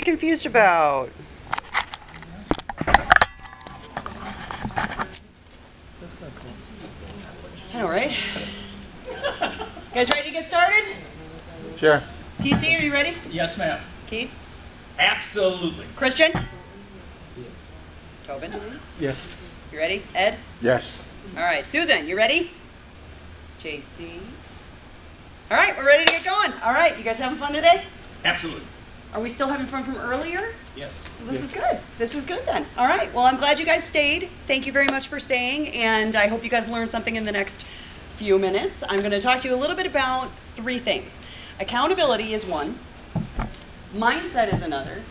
Confused about? All right. You guys ready to get started? Sure. TC, are you ready? Yes, ma'am. Keith? Absolutely. Christian? Tobin? Yes. You ready? Ed? Yes. All right. Susan, you ready? JC? All right, we're ready to get going. All right, you guys having fun today? Absolutely. Are we still having fun from earlier? Yes. Well, this is good. This is good then. All right. Well, I'm glad you guys stayed. Thank you very much for staying, and I hope you guys learned something in the next few minutes. I'm going to talk to you a little bit about three things. Accountability is one, mindset is another,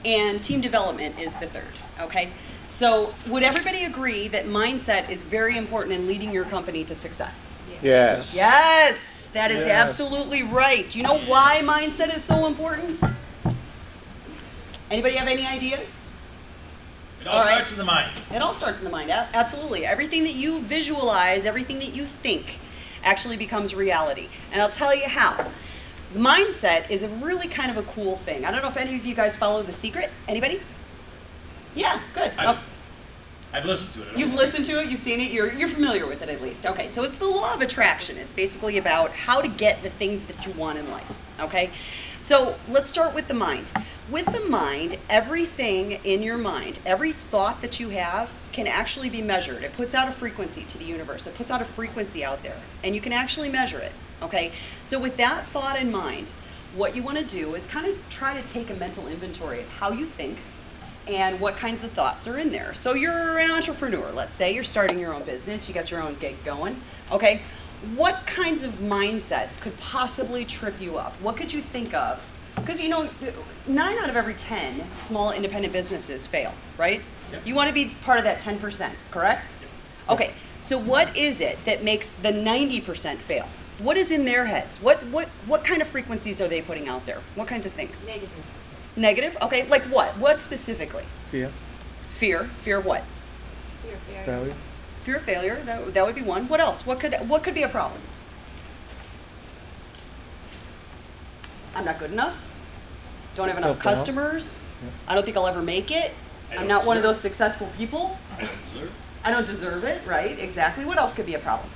and team development is the third. Okay? So would everybody agree that mindset is very important in leading your company to success? Yes. Yes, that is Yes. absolutely right. Do you know why mindset is so important? Anybody have any ideas? It all starts in the mind. It all starts in the mind, absolutely. Everything that you visualize, everything that you think actually becomes reality. And I'll tell you how. Mindset is a really kind of a cool thing. I don't know if any of you guys follow The Secret. Anybody? Yeah, good. I've listened to it. You've listened to it, you've seen it, you're familiar with it at least. Okay, so it's the law of attraction. It's basically about how to get the things that you want in life. Okay? So let's start with the mind. With the mind, everything in your mind, every thought that you have can actually be measured. It puts out a frequency to the universe. It puts out a frequency out there, and you can actually measure it. Okay? So with that thought in mind, what you want to do is kind of try to take a mental inventory of how you think and what kinds of thoughts are in there. So you're an entrepreneur, let's say. You're starting your own business. You got your own gig going. Okay? What kinds of mindsets could possibly trip you up? What could you think of? Because, you know, 9 out of every 10 small independent businesses fail, right? Yep. You want to be part of that 10%, correct? Yep. Okay, so what is it that makes the 90% fail? What is in their heads? What kind of frequencies are they putting out there? What kinds of things? Negative. Negative? Okay, like what? What specifically? Fear. Fear. Fear of what? Fear of failure. Failure. Fear of failure. That would be one. What else? What could be a problem? I'm not good enough. Don't have enough Self-doubt. customers. Yeah. I don't think I'll ever make it. I I'm don't not one of deserve those successful people. I don't deserve. I don't deserve it, right? Exactly. What else could be a problem?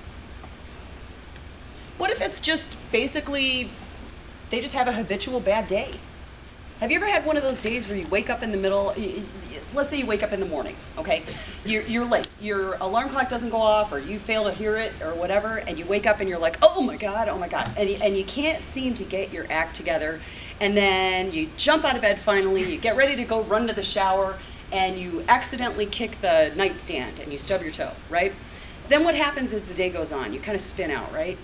What if it's just basically they just have a habitual bad day? Have you ever had one of those days where you wake up in the middle, let's say you wake up in the morning, okay? You're late. Your alarm clock doesn't go off, or you fail to hear it or whatever, and you wake up and you're like, oh my God. And you can't seem to get your act together. And then you jump out of bed finally, you get ready to go run to the shower, and you accidentally kick the nightstand and you stub your toe, right? Then what happens as the day goes on? You kind of spin out, right?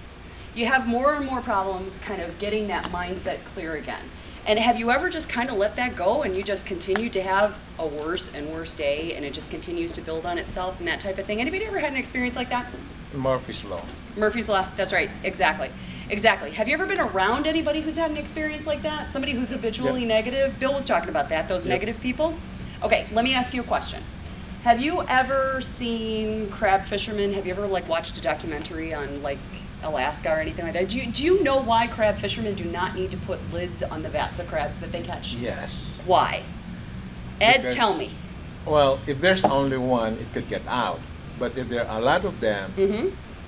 You have more and more problems kind of getting that mindset clear again. And have you ever just kind of let that go and you just continue to have a worse and worse day and it just continues to build on itself and that type of thing? Anybody ever had an experience like that? Murphy's Law. Murphy's Law, that's right, exactly. Exactly. Have you ever been around anybody who's had an experience like that? Somebody who's habitually negative? Bill was talking about that, those negative people. Okay, let me ask you a question. Have you ever seen crab fishermen? Have you ever watched a documentary on Alaska or anything like that? Do you know why crab fishermen do not need to put lids on the vats of crabs that they catch? Yes. Why? Ed, Because- tell me. Well, if there's only one, it could get out. But if there are a lot of them,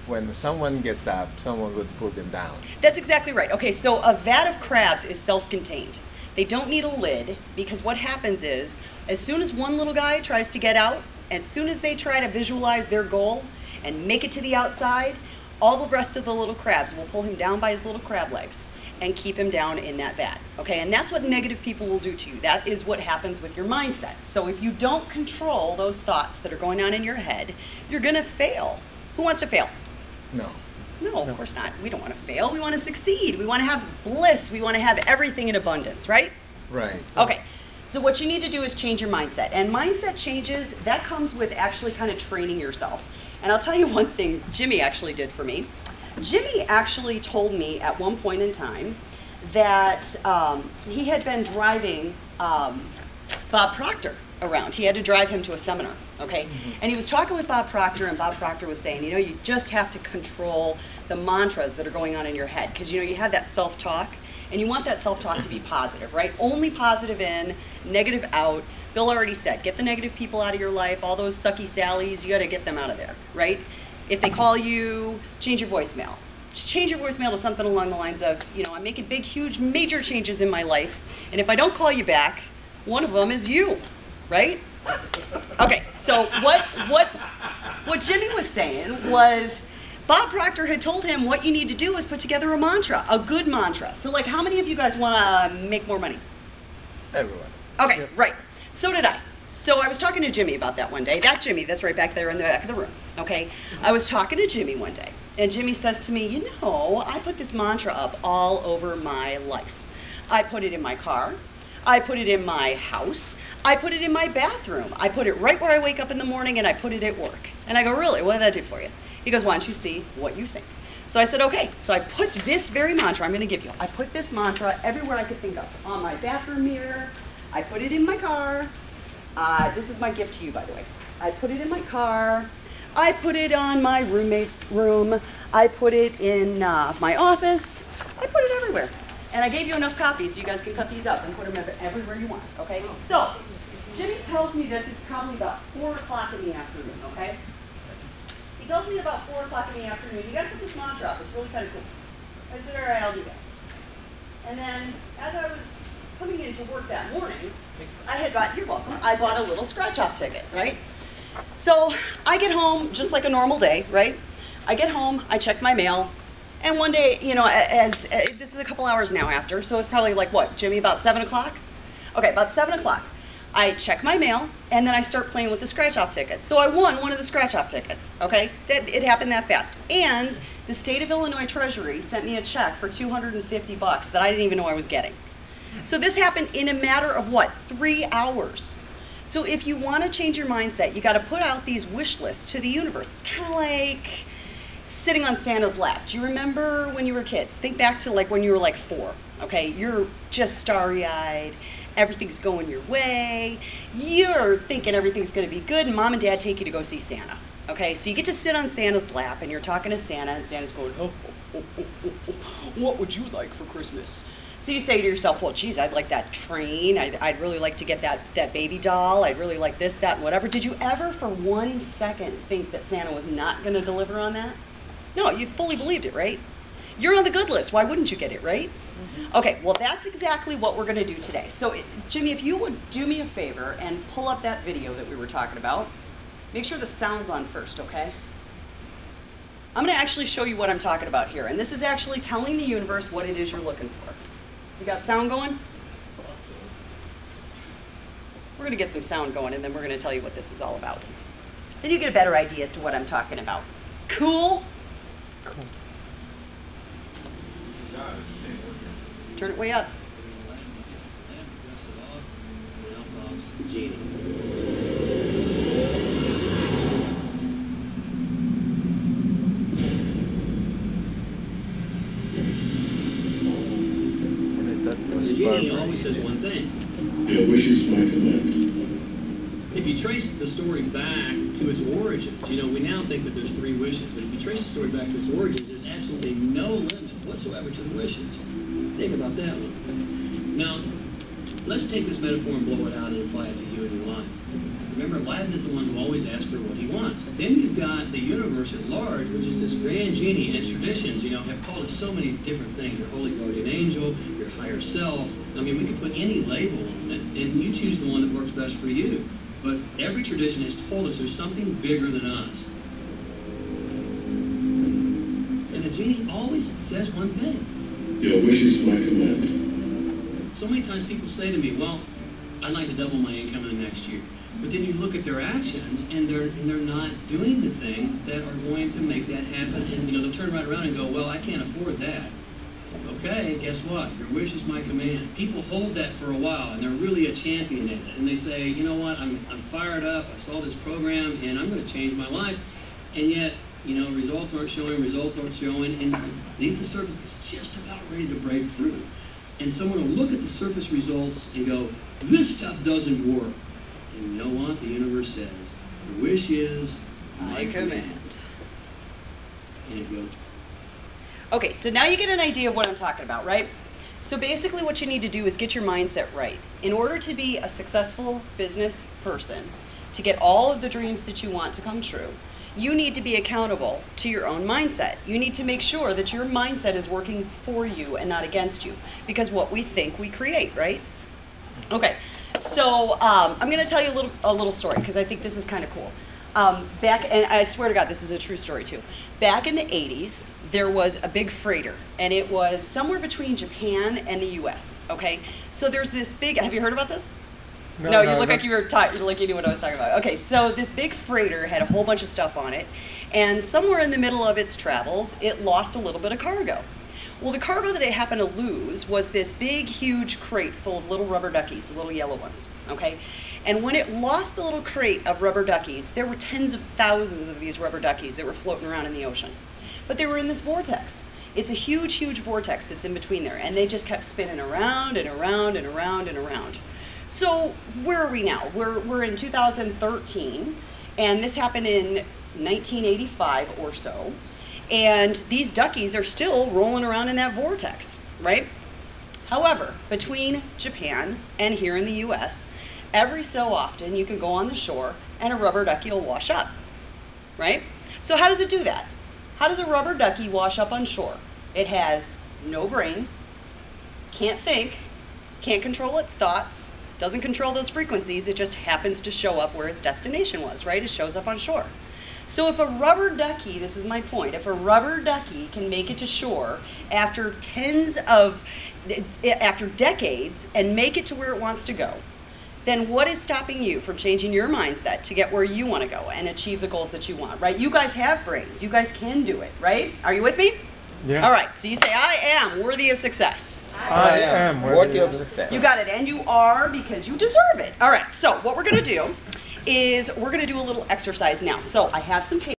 when someone gets up, someone would pull them down. That's exactly right. Okay, so a vat of crabs is self-contained. They don't need a lid because what happens is, as soon as one little guy tries to get out, as soon as they try to visualize their goal and make it to the outside, all the rest of the little crabs will pull him down by his little crab legs and keep him down in that vat. Okay, and that's what negative people will do to you. That is what happens with your mindset. So if you don't control those thoughts that are going on in your head, you're gonna fail. Who wants to fail? No. No, of course not. We don't want to fail. We want to succeed. We want to have bliss. We want to have everything in abundance, right? Right. Okay. So what you need to do is change your mindset. And mindset changes, that comes with actually kind of training yourself. And I'll tell you one thing Jimmy actually did for me. Jimmy actually told me at one point in time that he had been driving Bob Proctor around. He had to drive him to a seminar, okay? And he was talking with Bob Proctor, and Bob Proctor was saying, you know, you just have to control the mantras that are going on in your head. Because, you know, you have that self-talk, And you want that self-talk to be positive, right? Only positive in, negative out. Bill already said, get the negative people out of your life, all those sucky Sallys, you gotta get them out of there, right? If they call you, change your voicemail. Just change your voicemail to something along the lines of, you know, I'm making big, huge, major changes in my life, and if I don't call you back, one of them is you, right? Okay, so what Jimmy was saying was, Bob Proctor had told him what you need to do is put together a mantra, a good mantra. So like, how many of you guys want to make more money? Everyone. Okay, Yes. right. So did I. So I was talking to Jimmy about that one day. That Jimmy, that's right back there in the back of the room, okay? I was talking to Jimmy one day, and Jimmy says to me, you know, I put this mantra up all over my life. I put it in my car. I put it in my house. I put it in my bathroom. I put it right where I wake up in the morning, and I put it at work. And I go, really? What did that do for you? He goes, why don't you see what you think? So I said, okay. So I put this very mantra I'm going to give you. I put this mantra everywhere I could think of. On my bathroom mirror. I put it in my car. This is my gift to you, by the way. I put it in my car. I put it on my roommate's room. I put it in my office. I put it everywhere. And I gave you enough copies so you guys can cut these up and put them everywhere you want, okay? So, Jimmy tells me this, it's probably about 4 o'clock in the afternoon, okay? He tells me about 4 o'clock in the afternoon, you gotta put this mantra up, it's really kind of cool. I said, all right, I'll do that. And then, as I was coming into work that morning, you're welcome, I bought a little scratch-off ticket, right? So, I get home just like a normal day, right? I get home, I check my mail, and one day, you know, this is a couple hours now after, so it's probably like what, Jimmy, about 7 o'clock? Okay, about 7 o'clock. I check my mail, and then I start playing with the scratch-off tickets. So I won one of the scratch-off tickets, okay? It happened that fast. And the state of Illinois Treasury sent me a check for $250 that I didn't even know I was getting. So this happened in a matter of what, 3 hours. So if you want to change your mindset, you got to put out these wish lists to the universe. It's kind of like sitting on Santa's lap. Do you remember when you were kids? Think back to like when you were like 4, okay? You're just starry-eyed. Everything's going your way. You're thinking everything's going to be good, and mom and dad take you to go see Santa, okay? So you get to sit on Santa's lap, and you're talking to Santa, and Santa's going, oh, what would you like for Christmas? So you say to yourself, well, geez, I'd like that train. I'd really like to get that baby doll. I'd really like this, that, and whatever. Did you ever for 1 second think that Santa was not going to deliver on that? No, you fully believed it, right? You're on the good list. Why wouldn't you get it, right? Mm-hmm. Okay, well, that's exactly what we're going to do today. So, Jimmy, if you would do me a favor and pull up that video that we were talking about, make sure the sound's on first, okay? I'm going to actually show you what I'm talking about here. And this is actually telling the universe what it is you're looking for. You got sound going? We're going to get some sound going, and then we're going to tell you what this is all about. Then you get a better idea as to what I'm talking about. Cool? Cool. Turn it way up. Genie always says one thing. Your wish is my command. If you trace the story back to its origins, you know, we now think that there's 3 wishes, but if you trace the story back to its origins, there's absolutely no limit whatsoever to the wishes. Think about that one. Now, let's take this metaphor and blow it out and apply it to you and your life. Remember, Aladdin is the one who always asks for what he wants. Then you've got the universe at large, which is this grand genie, and traditions, you know, have called it so many different things. Your holy guardian angel, your higher self. I mean, we could put any label on it, and you choose the one that works best for you. But every tradition has told us there's something bigger than us. And the genie always says one thing. Your wish is my command. So many times people say to me, well, I'd like to double my income in the next year. But then you look at their actions, and they're not doing the things that are going to make that happen. And, you know, they'll turn right around and go, well, I can't afford that. Okay, guess what? Your wish is my command. People hold that for a while, and they're really a champion in it. And they say, you know what, I'm fired up, I saw this program, and I'm going to change my life. And yet, you know, results aren't showing, and beneath the surface, it's just about ready to break through. And someone will look at the surface results and go, this stuff doesn't work. And you know what? The universe says, the wish is my command. And it goes. Okay, so now you get an idea of what I'm talking about, right? So basically what you need to do is get your mindset right. In order to be a successful business person, to get all of the dreams that you want to come true, you need to be accountable to your own mindset. You need to make sure that your mindset is working for you and not against you. Because what we think, we create, right? Okay, so I'm going to tell you a little story because I think this is kind of cool. And I swear to God, this is a true story too. Back in the 80s, there was a big freighter, and it was somewhere between Japan and the U.S., okay? So there's this big, have you heard about this? No, you look like you were like you knew what I was talking about. Okay, so this big freighter had a whole bunch of stuff on it, and somewhere in the middle of its travels, it lost a little bit of cargo. Well, the cargo that it happened to lose was this big, huge crate full of little rubber duckies, the little yellow ones, okay? And when it lost the little crate of rubber duckies, there were tens of thousands of these rubber duckies that were floating around in the ocean. But they were in this vortex. It's a huge, huge vortex that's in between there, and they just kept spinning around and around and around and around. So where are we now? We're in 2013, and this happened in 1985 or so, and these duckies are still rolling around in that vortex, right? However, between Japan and here in the US, every so often you can go on the shore and a rubber ducky will wash up, right? So how does it do that? How does a rubber ducky wash up on shore? It has no brain, can't think, can't control its thoughts, doesn't control those frequencies, it just happens to show up where its destination was, right? It shows up on shore. So if a rubber ducky, this is my point, if a rubber ducky can make it to shore after decades and make it to where it wants to go, then what is stopping you from changing your mindset to get where you want to go and achieve the goals that you want, right? You guys have brains. You guys can do it, right? Are you with me? Yeah. All right, so you say, I am worthy of success. I am worthy of success. You got it, and you are because you deserve it. All right, so what we're going to do is we're going to do a little exercise now. So I have some paper.